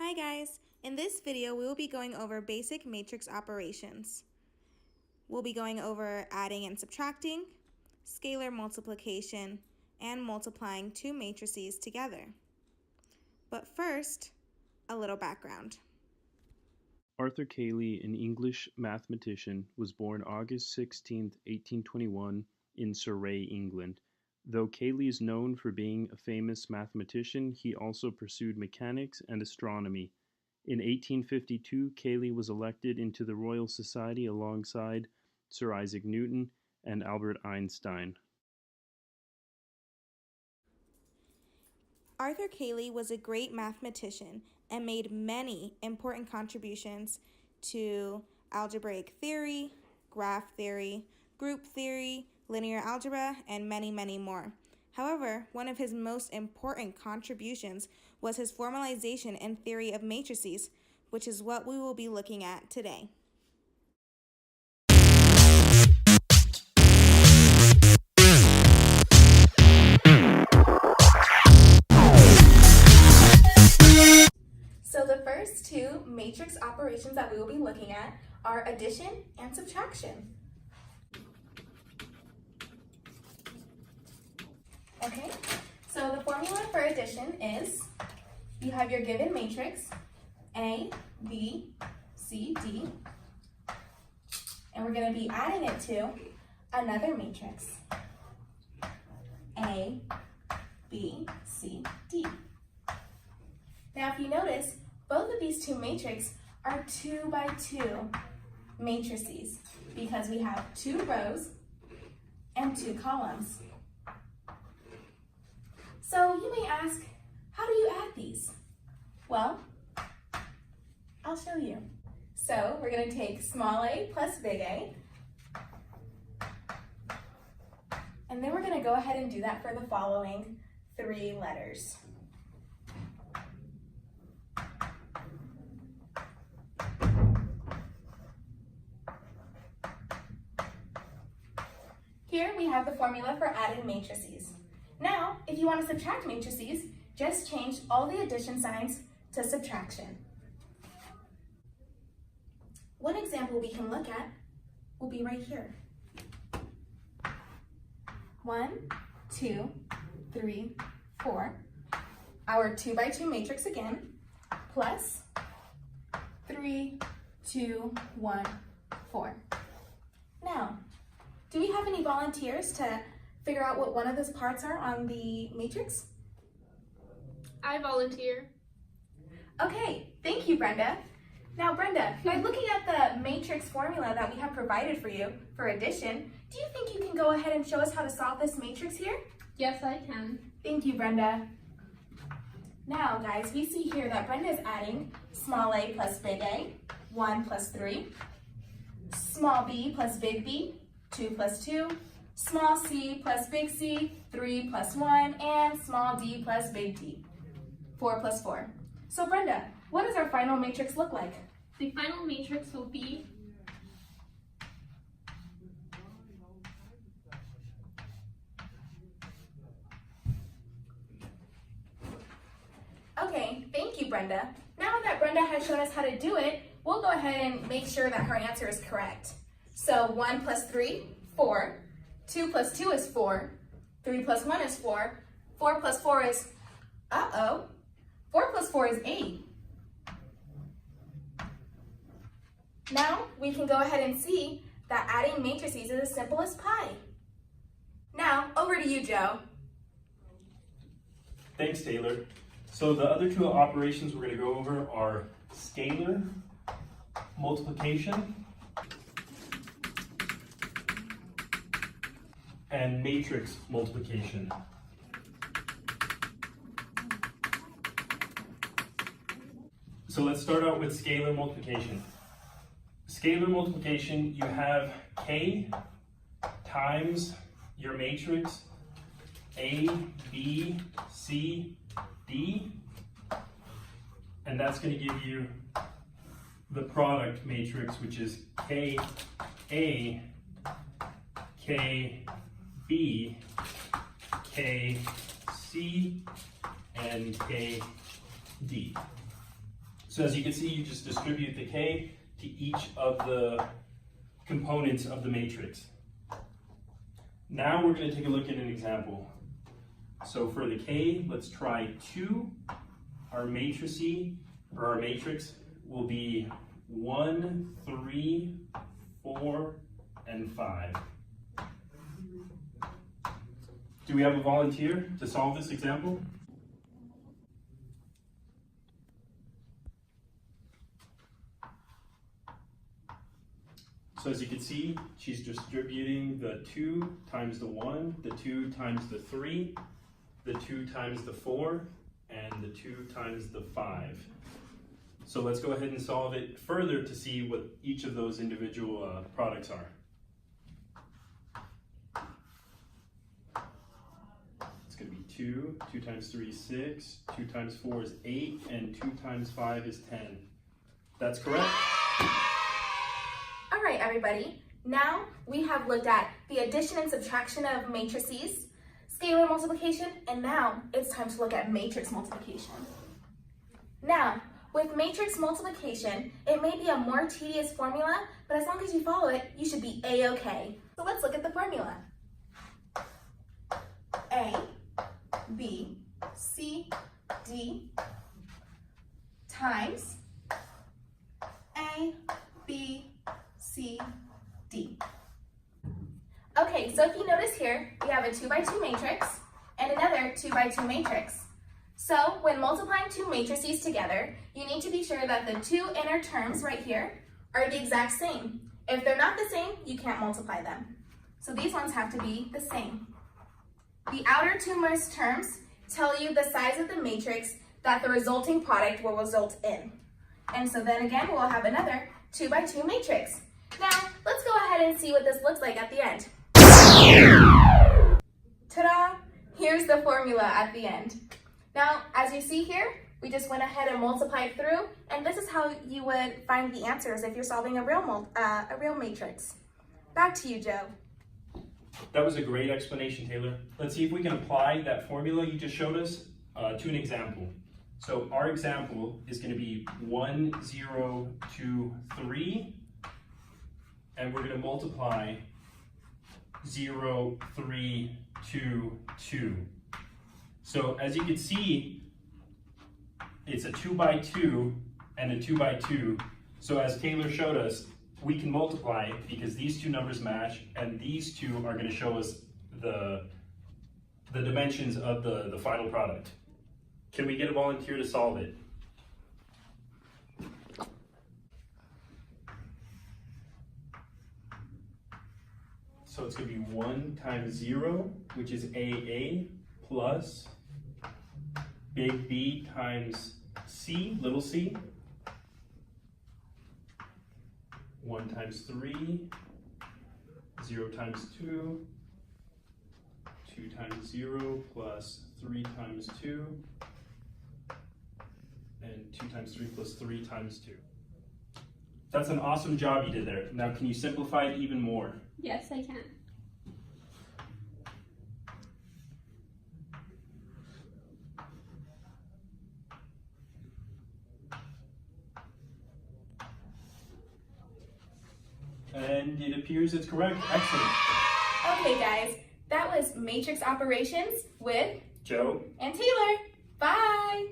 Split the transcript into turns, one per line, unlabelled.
Hi guys! In this video we will be going over basic matrix operations. We'll be going over adding and subtracting, scalar multiplication, and multiplying two matrices together. But first, a little background.
Arthur Cayley, an English mathematician, was born August 16, 1821 in Surrey, England. Though Cayley is known for being a famous mathematician, he also pursued mechanics and astronomy. In 1852, Cayley was elected into the Royal Society alongside Sir Isaac Newton and Albert Einstein.
Arthur Cayley was a great mathematician and made many important contributions to algebraic theory, graph theory, group theory, linear algebra, and many, many more. However, one of his most important contributions was his formalization and theory of matrices, which is what we will be looking at today. So the first two matrix operations that we will be looking at are addition and subtraction. Okay, so the formula for addition is, you have your given matrix, A, B, C, D, and we're going to be adding it to another matrix, A, B, C, D. Now if you notice, both of these two matrices are 2 by 2 matrices because we have 2 rows and 2 columns. So you may ask, how do you add these? Well, I'll show you. So we're going to take small a plus big A, and then we're going to go ahead and do that for the following 3 letters. Here we have the formula for adding matrices. Now, if you want to subtract matrices, just change all the addition signs to subtraction. One example we can look at will be right here. 1, 2, 3, 4. Our 2 by 2 matrix again, plus 3, 2, 1, 4. Now, do we have any volunteers to figure out what one of those parts are on the matrix?
I volunteer.
Okay, thank you, Brenda. Now, Brenda, by looking at the matrix formula that we have provided for you for addition, do you think you can go ahead and show us how to solve this matrix here?
Yes, I can.
Thank you, Brenda. Now, guys, we see here that Brenda is adding small a plus big A, 1 plus 3, small b plus big B, 2 plus 2, small c plus big C, 3 plus 1, and small d plus big D, 4 plus 4. So Brenda, what does our final matrix look like?
The final matrix will be
Okay, thank you, Brenda. Now that Brenda has shown us how to do it, we'll go ahead and make sure that her answer is correct. So 1 plus 3, 4. 2 plus 2 is 4. 3 plus 1 is 4. 4 plus 4 is, 4 plus 4 is 8. Now we can go ahead and see that adding matrices is as simple as pi. Now, over to you, Joe.
Thanks, Taylor. So the other two operations we're going to go over are scalar multiplication and matrix multiplication. So let's start out with scalar multiplication. Scalar multiplication, you have K times your matrix A, B, C, D, and that's going to give you the product matrix, which is K, A, K, B, K, C, and K, D. So as you can see, you just distribute the K to each of the components of the matrix. Now we're going to take a look at an example. So for the K, let's try 2. Our matrix will be 1, 3, 4, and 5. Do we have a volunteer to solve this example? So as you can see, she's distributing the 2 times the 1, the 2 times the 3, the 2 times the 4, and the 2 times the 5. So let's go ahead and solve it further to see what each of those individual products are. It's going to be 2, 2 times 3 is 6, 2 times 4 is 8, and 2 times 5 is 10. That's correct?
All right, everybody. Now we have looked at the addition and subtraction of matrices, scalar multiplication, and now it's time to look at matrix multiplication. Now, with matrix multiplication, it may be a more tedious formula, but as long as you follow it, you should be A-okay. So let's look at the formula. A, B, C, D times A, B, C, D. Okay, so if you notice here, we have a 2 by 2 matrix and another 2 by 2 matrix. So when multiplying 2 matrices together, you need to be sure that the 2 inner terms right here are the exact same. If they're not the same, you can't multiply them. So these ones have to be the same. The outer 2 most terms tell you the size of the matrix that the resulting product will result in. And so then again, we'll have another 2 by 2 matrix. Now, let's go ahead and see what this looks like at the end. Ta-da! Here's the formula at the end. Now, as you see here, we just went ahead and multiplied through, and this is how you would find the answers if you're solving a real matrix. Back to you, Joe.
That was a great explanation, Taylor. Let's see if we can apply that formula you just showed us to an example. So our example is going to be 1, 0, 2, 3, and we're going to multiply 0, 3, 2, 2. So as you can see, it's a 2 by 2 and a 2 by 2. So as Taylor showed us, we can multiply because these two numbers match, and these two are going to show us the dimensions of the final product. Can we get a volunteer to solve it? So it's going to be 1 times 0, which is AA, plus big B times C, little c. 1 times 3, 0 times 2, 2 times 0 plus 3 times 2, and 2 times 3 plus 3 times 2. That's an awesome job you did there. Now can you simplify it even more?
Yes, I can.
And it appears it's correct. Excellent.
Okay, guys, that was matrix operations with
Joe.
and Taylor. Bye!